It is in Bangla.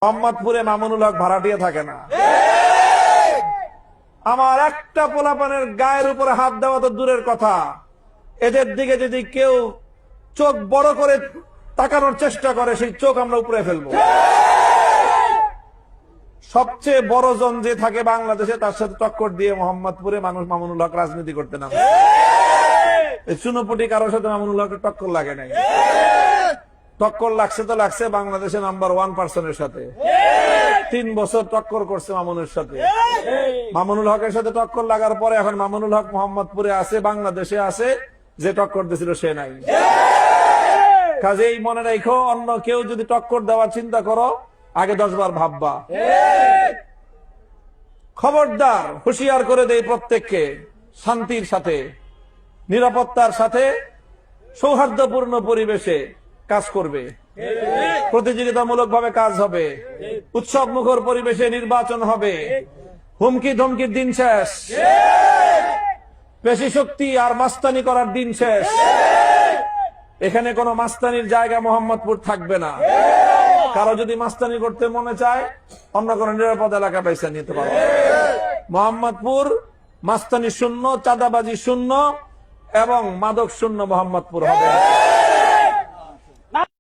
মোহাম্মদপুরে মামুনুল হক ভাড়াটিয়া থাকে না। আমার একটা পোলাপানের গায়ের উপরে হাত দেওয়া তো দূরের কথা, এদের দিকে যদি কেউ চোখ বড় করে তাকানোর চেষ্টা করে সেই চোখ আমরা উপরে ফেলবো। সবচেয়ে বড় জন যে থাকে বাংলাদেশে তার সাথে টক্কর দিয়ে মোহাম্মদপুরে মানুষ মামুনুল হক রাজনীতি করতে নামে। চুনোপুটি কারোর সাথে মামুনুল হকের টক্কর লাগে নাই। টক্কর লাগছে তো লাগছে বাংলাদেশে নাম্বার 1 পার্সনের সাথে। 3 বছর টক্কর করছে মামুনের সাথে। মামুনুল হকের সাথে টক্কর লাগার পরে এখন মামুনুল হক মোহাম্মদপুরে আছে, বাংলাদেশে আছে, যে টক্কর দিয়েছিল সে নাই। কাজেই মনে রাখো, অন্য কেউ যদি টক্কর দেওয়ার চিন্তা করো আগে 10 বার ভাববা। খবরদার, হুঁশিয়ার করে দেই প্রত্যেককে, শান্তির সাথে, নিরাপত্তার সাথে, সৌহার্দ্যপূর্ণ পরিবেশে কাজ করবে, প্রতিযোগিতামূলক ভাবে কাজ হবে, উৎসব মুখর পরিবেশে নির্বাচন হবে। হুমকি ধমকির দিন শেষ, পেশি শক্তি আর মাস্তানি করার দিন শেষ। এখানে কোনো মাস্তানির জায়গা মোহাম্মদপুর থাকবে না। কারো যদি মাস্তানি করতে মনে চায় অন্য কোনো নিরাপদ এলাকা পয়সা নিতে পারবে। মোহাম্মদপুর মাস্তানি শূন্য, চাঁদাবাজি শূন্য এবং মাদক শূন্য মোহাম্মদপুর হবে।